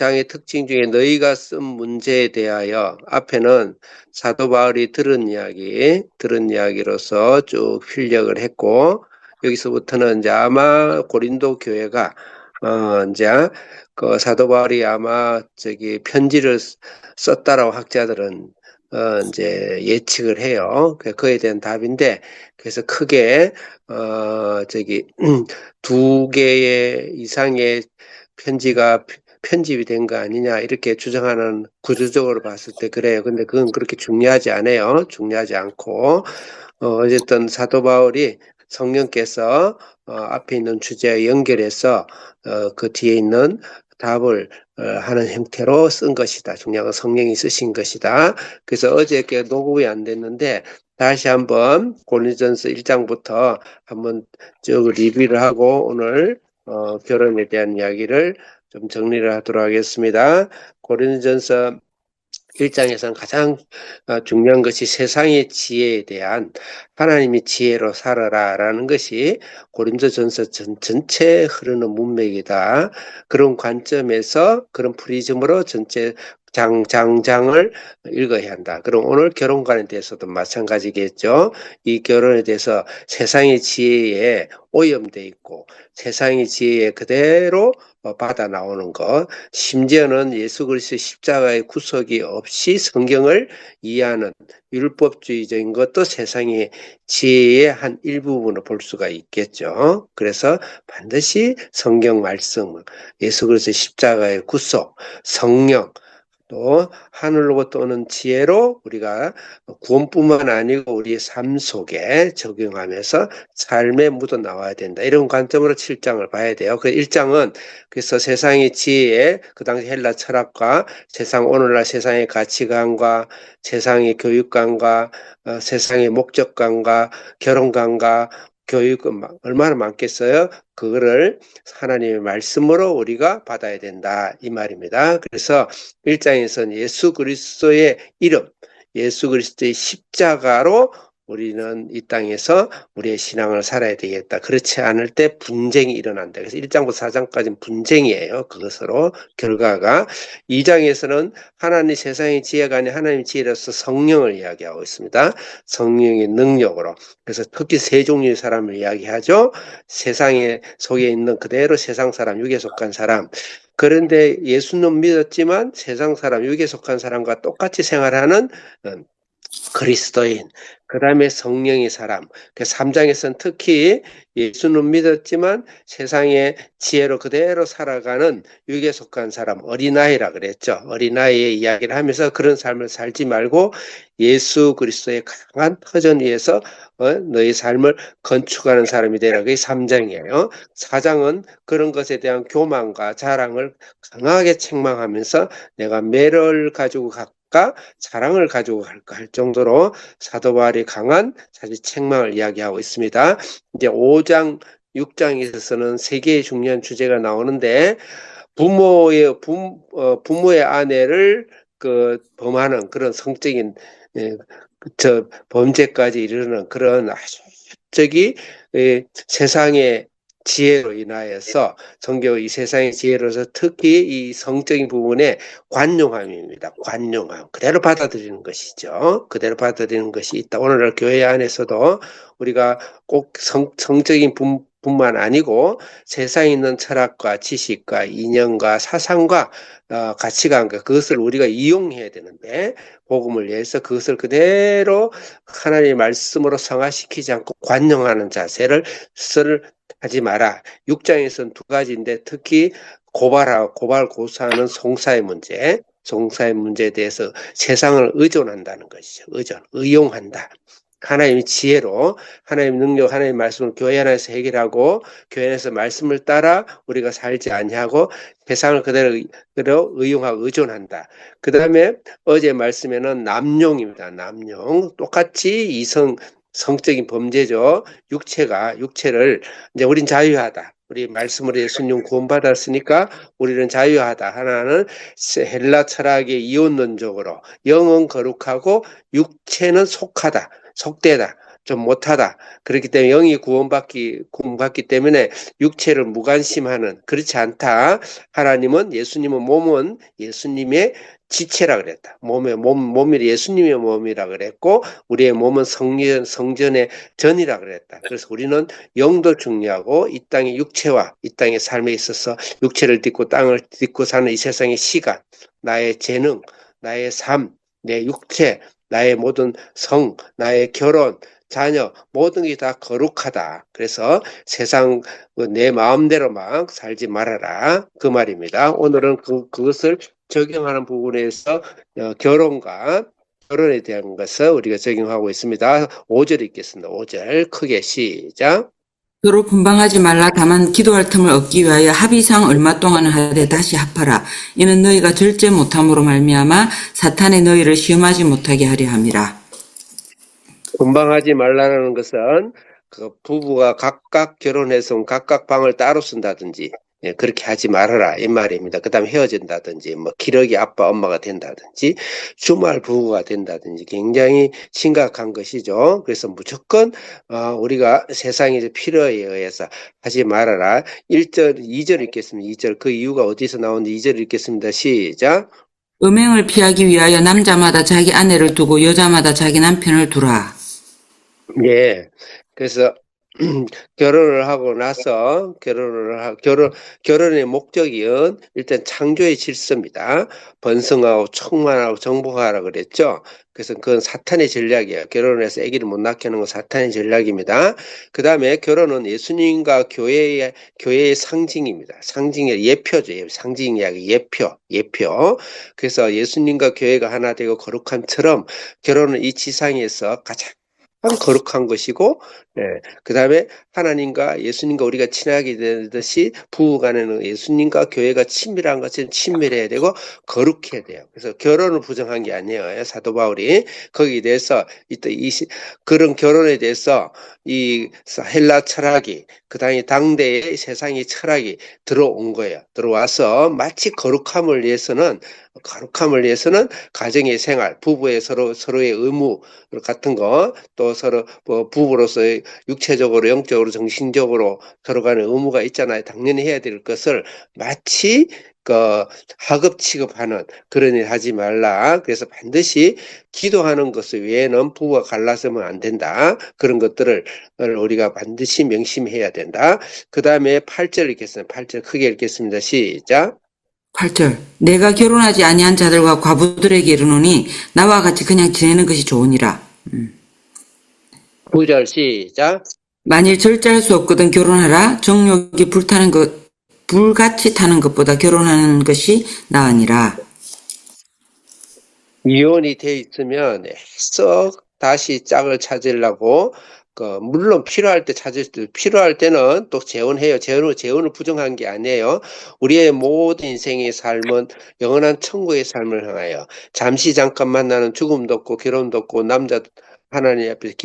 장의 특징 중에 너희가 쓴 문제에 대하여 앞에는 사도 바울이 들은 이야기로서 쭉 필력을 했고, 여기서부터는 이제 아마 고린도 교회가 이제 그 사도 바울이 아마 편지를 썼다라고 학자들은 이제 예측을 해요. 그에 대한 답인데, 그래서 크게 두 개의 이상의 편지가 편집이 된 거 아니냐 이렇게 주장하는, 구조적으로 봤을 때 그래요. 근데 그건 그렇게 중요하지 않아요. 중요하지 않고 어쨌든 사도 바울이 성령께서 앞에 있는 주제와 연결해서 그 뒤에 있는 답을 하는 형태로 쓴 것이다. 중요한 건 성령이 쓰신 것이다. 그래서 어저께 녹음이 안 됐는데 다시 한번 고린도전서 1장부터 한번 쭉 리뷰를 하고 오늘 결혼에 대한 이야기를 좀 정리를 하도록 하겠습니다. 고린도전서 1장에서는 가장 중요한 것이 세상의 지혜에 대한, 하나님의 지혜로 살아라라는 것이 고린도전서 전체에 흐르는 문맥이다. 그런 관점에서, 그런 프리즘으로 전체 장을 읽어야 한다. 그럼 오늘 결혼관에 대해서도 마찬가지겠죠. 이 결혼에 대해서 세상의 지혜에 오염돼 있고 세상의 지혜에 그대로 받아 나오는 것, 심지어는 예수 그리스도의 십자가의 구속이 없이 성경을 이해하는 율법주의적인 것도 세상의 지혜의 한 일부분으로 볼 수가 있겠죠. 그래서 반드시 성경 말씀, 예수 그리스도의 십자가의 구속, 성령, 또 하늘로부터 오는 지혜로 우리가 구원뿐만 아니고 우리의 삶 속에 적용하면서 삶에 묻어 나와야 된다. 이런 관점으로 7장을 봐야 돼요. 그 1장은 그래서 세상의 지혜에, 그 당시 헬라 철학과 오늘날 세상의 가치관과 세상의 교육관과 세상의 목적관과 결혼관과 교육은 얼마나 많겠어요? 그거를 하나님의 말씀으로 우리가 받아야 된다, 이 말입니다. 그래서 1장에서는 예수 그리스도의 이름, 예수 그리스도의 십자가로 우리는 이 땅에서 우리의 신앙을 살아야 되겠다. 그렇지 않을 때 분쟁이 일어난다. 그래서 1장부터 4장까지는 분쟁이에요. 그것으로 결과가. 2장에서는 하나님, 세상의 지혜가 아닌 하나님의 지혜로서 성령을 이야기하고 있습니다. 성령의 능력으로. 그래서 특히 세 종류의 사람을 이야기하죠. 세상에 속에 있는 그대로 세상 사람, 육에 속한 사람. 그런데 예수는 믿었지만 세상 사람, 육에 속한 사람과 똑같이 생활하는 그리스도인, 그 다음에 성령의 사람. 그 3장에서는 특히 예수는 믿었지만 세상의 지혜로 그대로 살아가는 육에 속한 사람, 어린아이라 그랬죠. 어린아이의 이야기를 하면서 그런 삶을 살지 말고 예수 그리스도의 강한 터전 위에서 너의 삶을 건축하는 사람이 되라. 그게 3장이에요. 4장은 그런 것에 대한 교만과 자랑을 강하게 책망하면서 내가 매를 가지고 자랑을 가지고 갈까 할 정도로 사도 바울이 강한 사실 책망을 이야기하고 있습니다. 이제 5장, 6장에서는 세 개의 중요한 주제가 나오는데 부모의 아내를 범하는 그런 성적인 범죄까지 이르는 그런 아주 세상의 지혜로 인하여서 성경의 이 세상의 지혜로서 특히 이 성적인 부분에 관용함입니다. 관용함. 그대로 받아들이는 것이죠. 그대로 받아들이는 것이 있다. 오늘날 교회 안에서도 우리가 꼭 성적인 뿐만 아니고 세상에 있는 철학과 지식과 이념과 사상과 가치관과 그것을 우리가 이용해야 되는데 복음을 위해서 그것을 그대로 하나님의 말씀으로 성화시키지 않고 관용하는 자세를 하지 마라. 6장에서는 두 가지인데 특히 고발 고사하는 송사의 문제에 대해서 세상을 의존한다는 것이죠. 의용한다. 하나님의 지혜로, 하나님의 능력, 하나님의 말씀을 교회 안에서 해결하고 교회 안에서 말씀을 따라 우리가 살지 아니하고 세상을 그대로 의용하고 의존한다. 그 다음에 어제 말씀에는 남용입니다. 남용. 똑같이 성적인 범죄죠. 육체를 이제 우린 자유하다. 우리 말씀으로 예수님 구원받았으니까 우리는 자유하다. 하나는 헬라 철학의 이원론적으로 영은 거룩하고 육체는 속되다. 좀 못하다. 그렇기 때문에 영이 구원받기 때문에 육체를 무관심하는 그렇지 않다. 하나님은 예수님은 몸은 예수님의 지체라 그랬다. 몸이 예수님의 몸이라 그랬고 우리의 몸은 성전의 전이라 그랬다. 그래서 우리는 영도 중요하고 이 땅의 육체와 이 땅의 삶에 있어서 육체를 딛고 땅을 딛고 사는 이 세상의 시간, 나의 재능, 나의 삶, 내 육체, 나의 모든 나의 결혼, 자녀 모든 게 다 거룩하다. 그래서 세상 내 마음대로 막 살지 말아라. 그 말입니다. 오늘은 그것을 적용하는 부분에서 결혼에 대한 것을 우리가 적용하고 있습니다. 5절 읽겠습니다. 5절 크게 시작. 서로 분방하지 말라. 다만 기도할 틈을 얻기 위하여 합의상 얼마 동안 하되 다시 합하라. 이는 너희가 절제 못함으로 말미암아 사탄의 너희를 시험하지 못하게 하려 함이라. 분방하지 말라는 것은 그 부부가 각각 결혼해서 각각 방을 따로 쓴다든지 그렇게 하지 말아라 이 말입니다. 그 다음에 헤어진다든지 뭐 기러기 아빠 엄마가 된다든지 주말 부부가 된다든지 굉장히 심각한 것이죠. 그래서 무조건 우리가 세상의 필요에 의해서 하지 말아라. 1절 2절 읽겠습니다. 2절 그 이유가 어디서 나오는지 2절 읽겠습니다. 시작. 음행을 피하기 위하여 남자마다 자기 아내를 두고 여자마다 자기 남편을 두라. 예. 그래서 결혼을 하고 나서 결혼의 목적은 일단 창조의 질서입니다. 번성하고 충만하고 정복하라 그랬죠. 그래서 그건 사탄의 전략이에요. 결혼을 해서 아기를 못 낳게 하는 건 사탄의 전략입니다. 그 다음에 결혼은 예수님과 교회의 상징입니다. 상징의 예표죠. 상징 이야기, 예표. 그래서 예수님과 교회가 하나 되고 거룩함처럼 결혼은 이 지상에서 가장 거룩한 것이고, 그 다음에 하나님과 예수님과 우리가 친하게 되듯이 부부간에는 예수님과 교회가 친밀한 것은 친밀해야 되고 거룩해야 돼요. 그래서 결혼을 부정한 게 아니에요. 사도 바울이 거기에 대해서 그런 결혼에 대해서 이 헬라 철학이 그 다음에 당대의 세상의 철학이 들어온 거예요. 들어와서 마치 거룩함을 위해서는 가정의 생활, 부부의 서로의 의무 같은 거, 또 서로 부부로서 육체적으로, 영적으로, 정신적으로 서로 간에 의무가 있잖아요. 당연히 해야 될 것을 마치 하급 취급하는 그런 일 하지 말라. 그래서 반드시 기도하는 것 외에는 부부가 갈라서면 안 된다. 그런 것들을 우리가 반드시 명심해야 된다. 그 다음에 8절 읽겠습니다. 8절 크게 읽겠습니다. 시작. 8절 내가 결혼하지 아니한 자들과 과부들에게 이르노니 나와 같이 그냥 지내는 것이 좋으니라. 9절 시작. 만일 절제할 수 없거든 결혼하라. 정욕이 불같이 타는 것보다 결혼하는 것이 나으니라. 이혼이 돼 있으면 썩 다시 짝을 찾으려고 물론 필요할 때는 또 재혼해요. 재혼을 부정한 게 아니에요. 우리의 모든 인생의 삶은 영원한 천국의 삶을 향하여 잠깐 만나는 죽음도 없고 결혼도 없고 하나님 앞에서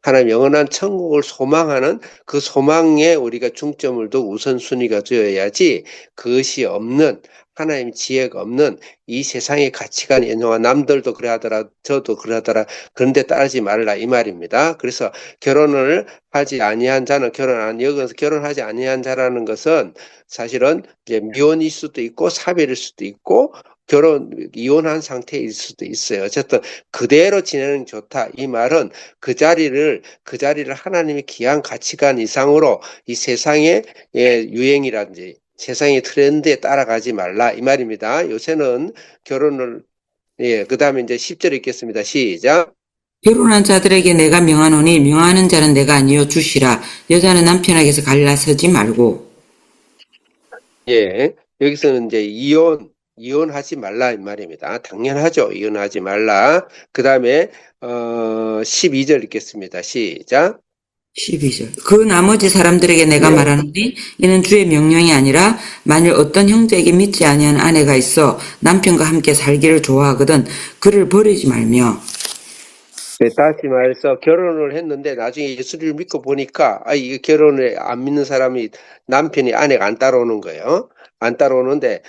하나님 영원한 천국을 소망하는 그 소망에 우리가 중점을 두고 우선순위가 되어야지 그것이 없는 하나님 지혜가 없는 이 세상의 가치관이 남들도 그래 하더라 저도 그래 하더라 그런데 따르지 말라 이 말입니다. 그래서 결혼을 하지 아니한 자는 여기서 결혼하지 아니한 자라는 것은 사실은 이제 미혼일 수도 있고 사별일 수도 있고 이혼한 상태일 수도 있어요. 어쨌든 그대로 지내는 게 좋다. 이 말은 그 자리를 하나님의 귀한 가치관 이상으로 이 세상의 유행이라든지 세상의 트렌드에 따라가지 말라 이 말입니다. 요새는 결혼을 그 다음에 이제 10절 읽겠습니다. 시작. 결혼한 자들에게 내가 명하노니 명하는 자는 내가 아니요 주시라. 여자는 남편에게서 갈라서지 말고. 여기서는 이제 이혼하지 말라 이 말입니다. 당연하죠. 이혼하지 말라. 그 다음에 12절 읽겠습니다. 시작. 12절 그 나머지 사람들에게 내가 말하노니 이는 주의 명령이 아니라 만일 어떤 형제에게 믿지 아니한 아내가 있어 남편과 함께 살기를 좋아하거든 그를 버리지 말며. 다시 말해서 결혼을 했는데 나중에 예수를 믿고 보니까 이게 결혼을 안 믿는 사람이 남편이 아내가 안 따라오는 거예요. 안 따라오는데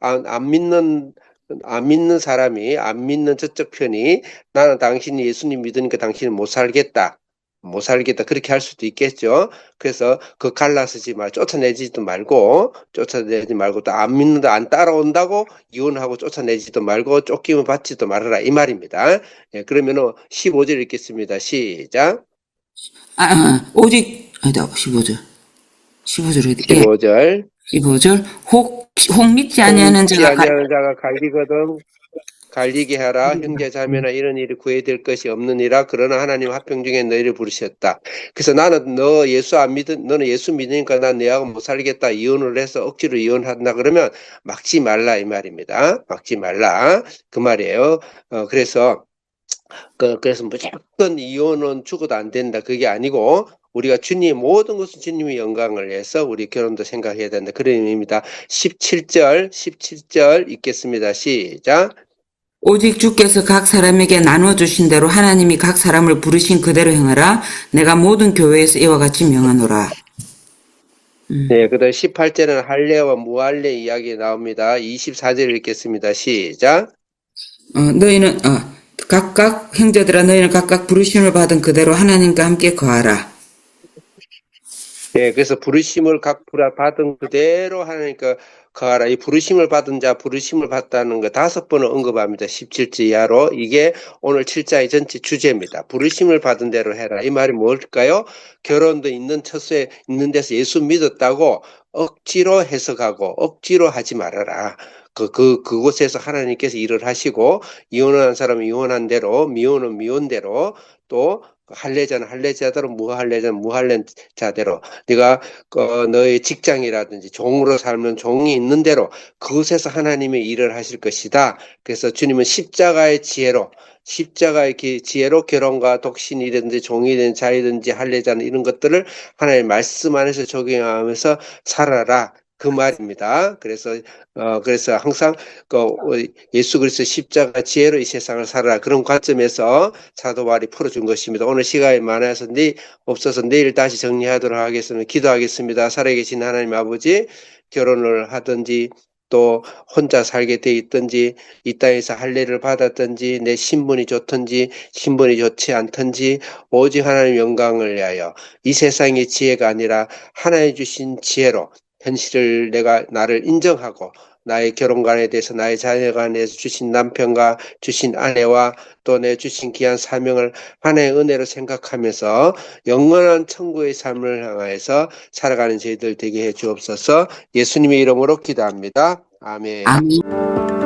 안 믿는 사람이 안 믿는 저쪽 편이 나는 당신이 예수님 믿으니까 당신은 못 살겠다. 못 살겠다 그렇게 할 수도 있겠죠. 그래서 그 갈라서지 말 쫓아내지도 말고 또 안 믿는다 안 따라온다고 이혼하고 쫓아내지도 말고 쫓김을 받지도 말아라 이 말입니다. 예, 그러면은 15절 읽겠습니다. 시작. 오직, 아니다, 15절. 15절 어디, 예, 15절. 15절. 혹 믿지 혹 아니하는 믿지 자가 아니하는 자가 갈리거든 갈리게 하라. 형제 자매나 이런 일이 구애될 것이 없느니라. 그러나 하나님 화평 중에 너희를 부르셨다. 그래서 나는 너는 예수 믿으니까 난 너하고 못 살겠다. 이혼을 해서 억지로 이혼한다 그러면 막지 말라 이 말입니다. 막지 말라 그 말이에요. 그래서 무조건 이혼은 죽어도 안 된다. 그게 아니고 우리가 주님 모든 것은 주님의 영광을 위해서 우리 결혼도 생각해야 된다. 그런 의미입니다. 17절 읽겠습니다. 시작. 오직 주께서 각 사람에게 나눠주신 대로 하나님이 각 사람을 부르신 그대로 행하라. 내가 모든 교회에서 이와 같이 명하노라. 네, 그다음 18절은 할례와 무할례 이야기 나옵니다. 24절 읽겠습니다. 시작. 너희는 각각 형제들아 너희는 각각 부르심을 받은 그대로 하나님과 함께 거하라. 네, 그래서 부르심을 받은 그대로 하나님께 거하라. 이 부르심을 받은 자, 부르심을 받다는 거 5번을 언급합니다. 17절 이하로. 이게 오늘 7장의 전체 주제입니다. 부르심을 받은 대로 해라. 이 말이 뭘까요? 결혼도 있는 처소에 있는 데서 예수 믿었다고 억지로 해석하고 억지로 하지 말아라. 그곳에서 하나님께서 일을 하시고, 이혼한 사람은 이혼한 대로, 미혼은 미혼대로, 또 할례자는 할례자대로, 무할례자는 무할례자대로, 네가 너의 직장이라든지 종으로 살면 종이 있는 대로 그곳에서 하나님의 일을 하실 것이다. 그래서 주님은 십자가의 지혜로 결혼과 독신이든지 종이든지 자이든지 할례자는 이런 것들을 하나님의 말씀 안에서 적용하면서 살아라. 그 말입니다. 그래서 항상 예수 그리스도 십자가 지혜로 이 세상을 살아라. 그런 관점에서 사도 바울이 풀어준 것입니다. 오늘 시간이 많아서 없어서 내일 다시 정리하도록 하겠습니다. 기도하겠습니다. 살아계신 하나님 아버지, 결혼을 하든지 또 혼자 살게 돼 있든지 이 땅에서 할례를 받았든지 내 신분이 좋든지 신분이 좋지 않든지 오직 하나님 영광을 위하여 이 세상의 지혜가 아니라 하나님 주신 지혜로 현실을 나를 인정하고 나의 결혼관에 대해서 나의 자녀관에 대해서 주신 남편과 주신 아내와 또 내 주신 귀한 사명을 하나의 은혜로 생각하면서 영원한 천국의 삶을 향하여서 살아가는 저희들 되게 해 주옵소서. 예수님의 이름으로 기도합니다. 아멘. 아멘.